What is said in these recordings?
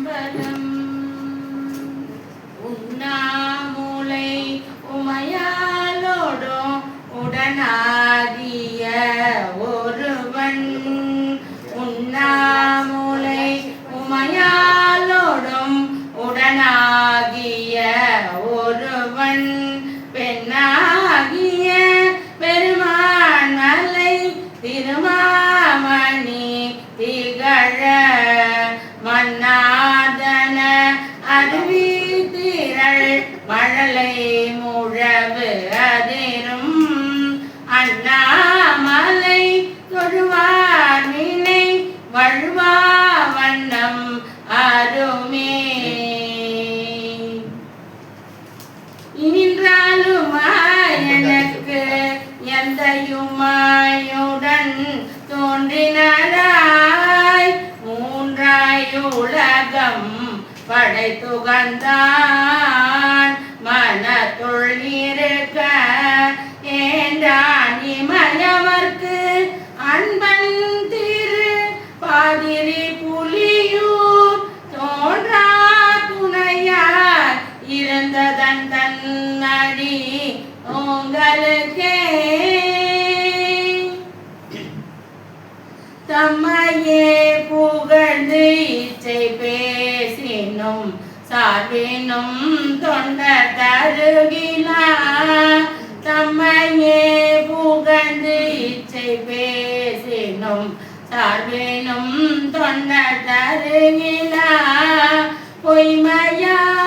திருச்சிற்றம்பலம். உண்ணாமூலை உமையாலோடும் உடனாகிய ஒருவன் உண்ணாமூலை உமையாலோடும் உடனாகிய ஒருவன் பெண்ணாகிய பெருமான் மலை திருமாமணி திகழ மன்னாதன அருவி திரள் மழலை முழவு அதிரும் அண்ணாமலை தொழுவார் வினை வழுவா வண்ணம் அருமே. எனக்கு எந்தையுமாயுடன் தோன்றினாய் மூன்றாய் உலகம் படைத்துகந்தான் மனத்துள் இருக்க ஏன்றான் இமயவர்க்கு அன்பன் திரு பாதிரி புலியூர் தோன்றா துணையார் இருந்ததன் தன்னடி உங்களுக்கே தம்மையே புகழ்ந்து இச்சை பேசினும் சார்பினும் தொண்ட தருகிலா தம்மையே புகழ்ந்து இச்சை பேசினும் சார்பினும் தொண்ட தருகிலா பொய்மையாளரை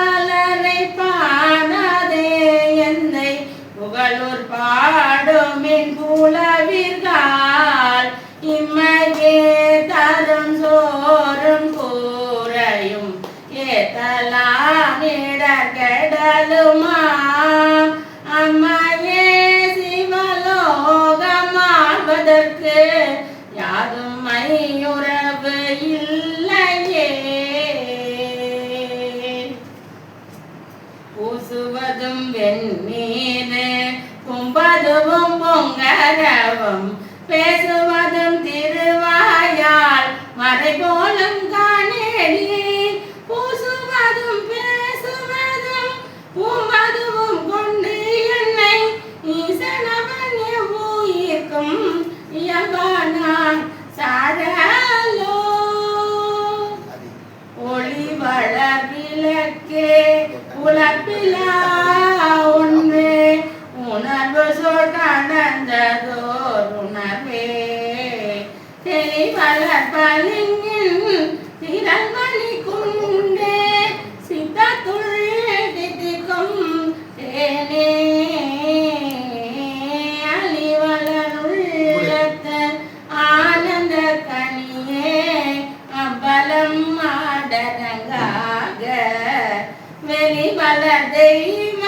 பாடாதே என்னை புகழூர் பாடுமின் புலவிர்கால் இம்மையே தரும் சோறும் கூரையும் ஏத்தலாம் இடர்கெடலுமா அம்மையே சிவலோகம் ஆள்வதற்கு யாதும் மையுறவு இல்லையே பூசுவதும் வெந்நீர் கும்பதுவும் பொங்கரவும் பேசுவதும் திருவாயால் மறை போலும் காணேடி பூசுவதும் பேசுவதும் பூமதுவும் கொண்டு என்னை ஈசனவன் உயிர்க்கும் இயல்பானான் சாரலோ ஒளி வளர் விளக்கே உலப்பிலா ஒன்று உணர்வு சொல் கடந்ததோர் உணர்வே தெளிவளர் பளிங்கின் திறன்மணி குண்டே சித்தத்துள் தித்திக்கும் தேனே அழிவளர் உள்ளத்த ஆனந்த கனியே அம்பலம் ஆடரங்காக வெளிவளர் தெய்வ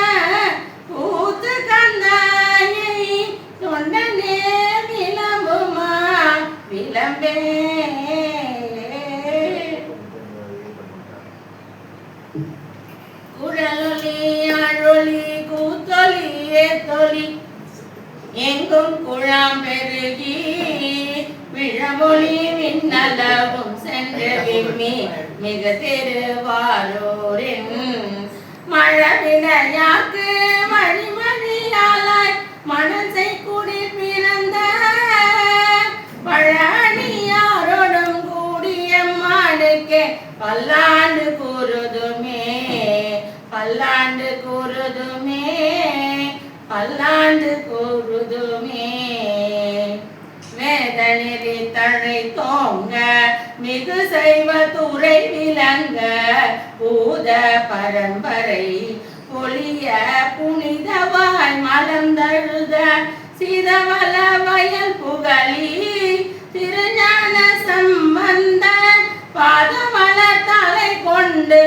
பூத்து கந்தாயை தொண்டனே விளம்புமா விளம்பே குழலொலி அழொலி கூத்தொலி ஏத்தொலி எங்கும் குழாம் பெருகி விழமொழி விண்ணளவும் சென்று விம்மி மிக திருவாரூரின் மழவிடையாக்கு மணிமணியாலாய் மனசை கூடி பிறந்த பழனியாரோடும் கூடிய மாடுக்கே பல்லாண்டு கூறுதுமே பல்லாண்டு கூறுதுமே பல்லாண்டு கூறுதுமே வேதநெறி தழை தோங்க மிகு செய்வ துறை விளங்க பூத பரம்பரை பொலிய புனிதவாய் மலர்ந்தழுத சிதவல வயல் புகழி திருஞான சம்பந்த பாதமல தலை கொண்டு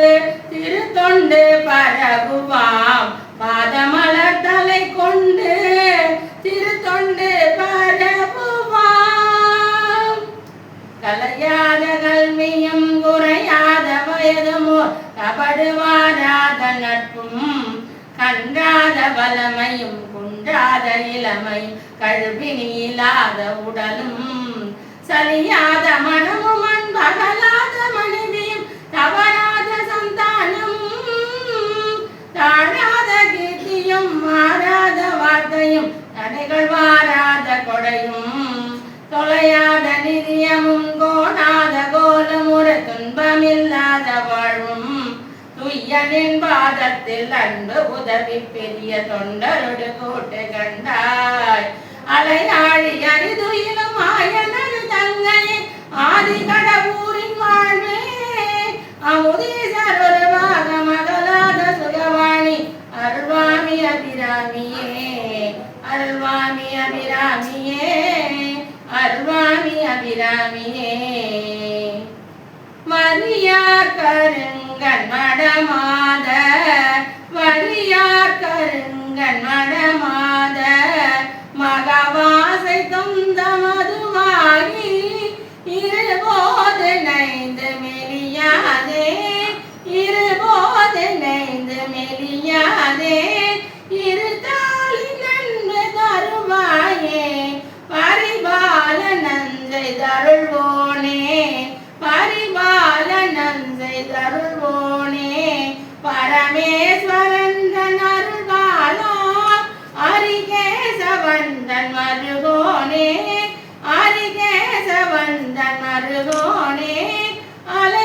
திருத்தொண்டு பரவுவாம் பாதமலர் தலை கொண்டு திருத்தொண்டு பரவுவாம் கலையாத கல்வியும் குறையாத வயதுமோ கபடுவாராத நட்பும் கன்றாத வலமையும் குன்றாத இளமையும் கழுவினி இல்லாத உடலும் சலியாத மனமும் அன்பகலாத மனைவியும் தவறாத உள்ளத்தில் அன்பு உதவி பெரிய தொண்டருடு கூட்டு கண்டாய் அலையாழி அரிதுயிலும் ஆயனது தங்கையே ஆதி கடவுரின் வாழ்வே அமுதீசர் ஒரு பாக மகளாத சுகவாணி அருள்வாமி அபிராமியே அருள்வாமி அபிராமியே அருள்வாமி அபிராமியே வலியார் கருங்கண் மடமாத வலியார் கருங்கண் மடமாத மகவாசை தொந்த மதுவாகி இருபோது நைந்து மெலியாதே இருபோது நைந்து மெலியாதே இருத்தாளி நன்மை தருவாயே பரிபால நஞ்சை தருள்வோனே பரிபால நஞ்சை தருள்வோனே பரமேஸ்வரந்தன் அருள்பாலா அரிகேசவந்தன் மருகோனே அரிகேசவந்தன் மருகோனே அலை